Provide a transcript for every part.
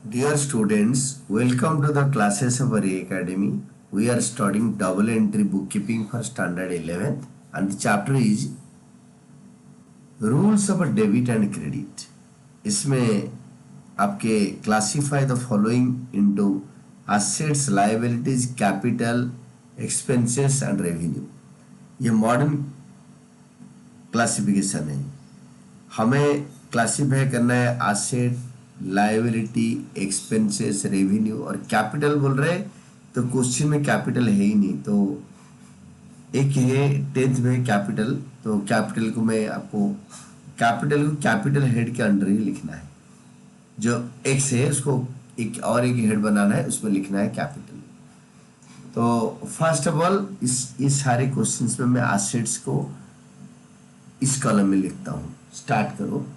Dear students, welcome to the classes of Array Academy. We are studying double entry bookkeeping for standard 11 and the chapter is rules of debit and credit. इसमें आपके classify the following into assets, liabilities, capital, expenses and revenue. ये modern classification है. हमें classify करना है asset, liability, expenses, revenue और capital बोल रहे हैं तो क्वेश्चन में कैपिटल है ही नहीं. तो एक है 10th में कैपिटल, तो कैपिटल को मैं आपको कैपिटल हेड के अंडर ही लिखना है. जो एक्स है उसको एक हेड बनाना है, उसमें लिखना है कैपिटल. तो फर्स्ट ऑफ ऑल इस सारे क्वेश्चंस में मैं एसेट्स को इस कॉलम में लिखता हूँ. स्टार्ट करो.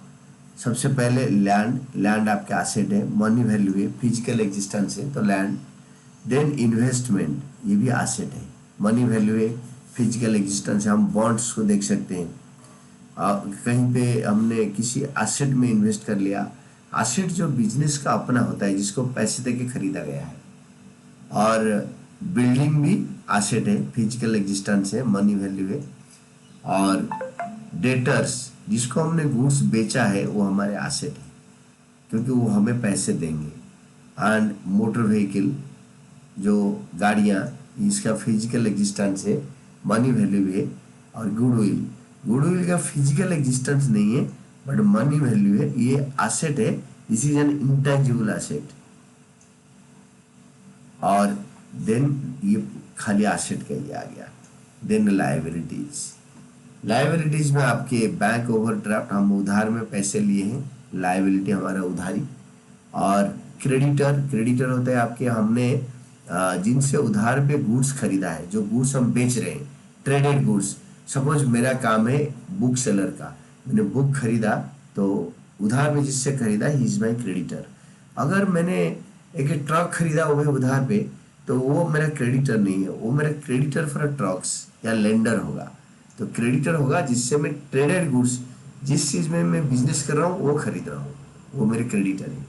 सबसे पहले लैंड आपके एसेट है, मनी वैल्यू है, फिजिकल एग्जिस्टेंस है तो लैंड. देन इन्वेस्टमेंट, ये भी एसेट है, मनी वैल्यू है, फिजिकल एग्जिस्टेंस है. हम बॉन्ड्स को देख सकते हैं. कहीं पे हमने किसी एसेट में इन्वेस्ट कर लिया. एसेट जो बिजनेस का अपना होता है जिसको पैसे देके खरीदा गया है. और बिल्डिंग भी एसेट है, फिजिकल एग्जिस्टेंस है, मनी वैल्यू है. और डेटर्स, जिसको हमने गुड्स बेचा है वो हमारे एसेट है क्योंकि वो हमें पैसे देंगे. एंड मोटर व्हीकल, जो गाड़ियाँ, इसका फिजिकल एग्जिस्टेंस है, मनी वैल्यू है. और गुडविल का फिजिकल एग्जिस्टेंस नहीं है बट मनी वैल्यू है, ये एसेट है. This is an intangible asset. और देन ये खाली एसेट का ही आ गया. देन लायबिलिटीज में आपके बैंक ओवरड्राफ्ट, हम उधार में पैसे लिए हैं, लायबिलिटी हमारा उधारी. और क्रेडिटर होता है आपके, हमने जिनसे उधार पे गुड्स खरीदा है, जो गुड्स हम बेच रहे हैं, ट्रेडेड गुड्स. सपोज मेरा काम है बुक सेलर का, मैंने बुक खरीदा तो उधार में जिससे खरीदा ही इज माई क्रेडिटर. अगर मैंने एक ट्रक खरीदा वो भी उधार पे तो वो मेरा क्रेडिटर नहीं है, वो मेरा क्रेडिटर फॉर ट्रक्स या लेंडर होगा. तो क्रेडिटर होगा जिससे मैं ट्रेडेड गुड्स, जिस चीज़ में मैं बिजनेस कर रहा हूँ वो खरीद रहा हूँ, वो मेरे क्रेडिटर है.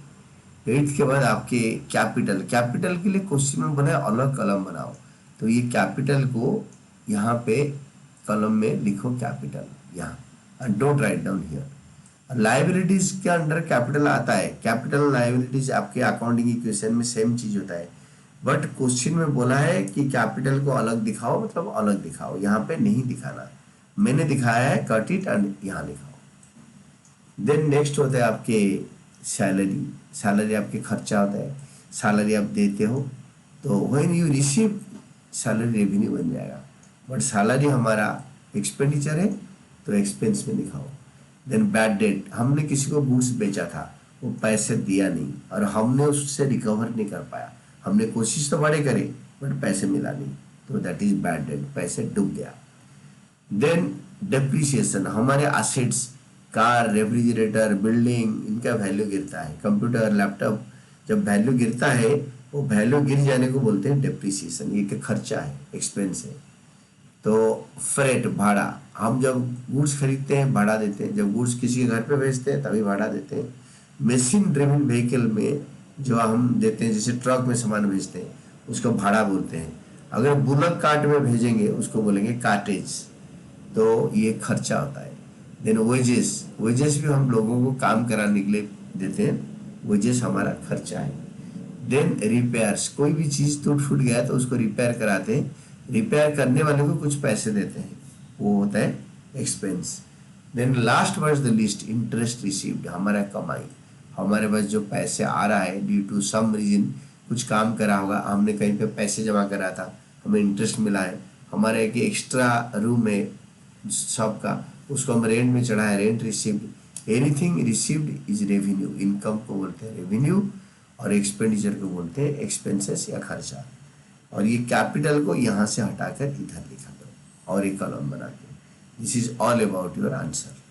8th के बाद आपके कैपिटल के लिए क्वेश्चन में बनाए अलग कॉलम बनाओ. तो ये कैपिटल को यहाँ पे कॉलम में लिखो कैपिटल यहाँ, and don't write down here. Liabilities के अंडर कैपिटल आता है. कैपिटल लायबिलिटीज आपके अकाउंटिंग इक्वेशन में सेम चीज होता है बट क्वेश्चन में बोला है कि कैपिटल को अलग दिखाओ, मतलब अलग दिखाओ. यहाँ पे नहीं दिखाना, मैंने दिखाया है कट इट एंड यहाँ लिखाओ. देन नेक्स्ट होता है आपके सैलरी आपके खर्चा होता है. सैलरी आप देते हो तो when you receive salary revenue बन जाएगा. बट सैलरी हमारा एक्सपेंडिचर है तो एक्सपेंस में दिखाओ. देन बैड डेट, हमने किसी को गुड्स बेचा था, वो पैसे दिया नहीं और हमने उससे रिकवर नहीं कर पाया. हमने कोशिश तो बड़े करे बट पैसे मिला नहीं, तो दैट इज बैड डेट, पैसे डूब गया. देन डेप्रिसिएशन, हमारे एसेट्स, कार, रेफ्रिजरेटर, बिल्डिंग, इनका वैल्यू गिरता है. कंप्यूटर, लैपटॉप, जब वैल्यू गिरता है वो वैल्यू गिर जाने को बोलते हैं डेप्रिसिएशन. ये क्या खर्चा है, एक्सपेंस है. तो फ्रेट, भाड़ा, हम जब गुड्स खरीदते हैं भाड़ा देते हैं, जब गुड्स किसी के घर पे भेजते हैं तभी भाड़ा देते हैं. मशीन ड्रिवन व्हीकल में जो हम देते हैं, जैसे ट्रक में सामान भेजते हैं उसको भाड़ा बोलते हैं. अगर बुलक कार्ट में भेजेंगे उसको बोलेंगे कार्टेज. तो ये खर्चा होता है. देन वेजेस भी हम लोगों को काम कराने के लिए देते हैं, वेजेस हमारा खर्चा है. देन रिपेयर्स, कोई भी चीज़ टूट फूट गया तो उसको रिपेयर कराते हैं, रिपेयर करने वाले को कुछ पैसे देते हैं, वो होता है expense. Then last but the list, interest received, हमारा कमाई, हमारे पास जो पैसे आ रहा है ड्यू टू सम रीजन, कुछ काम करा होगा, हमने कहीं पे पैसे जमा करा था, हमें इंटरेस्ट मिला है. हमारा एक एक्स्ट्रा रूम है शॉप का, उसको हम रेंट में चढ़ा है, rent received. Anything received is revenue. Income को बोलते हैं रेवेन्यू और एक्सपेंडिचर को बोलते हैं एक्सपेंसेस या खर्चा. और ये कैपिटल को यहाँ से हटाकर इधर लिखा दो और एक कॉलम बना के. This is all about your answer.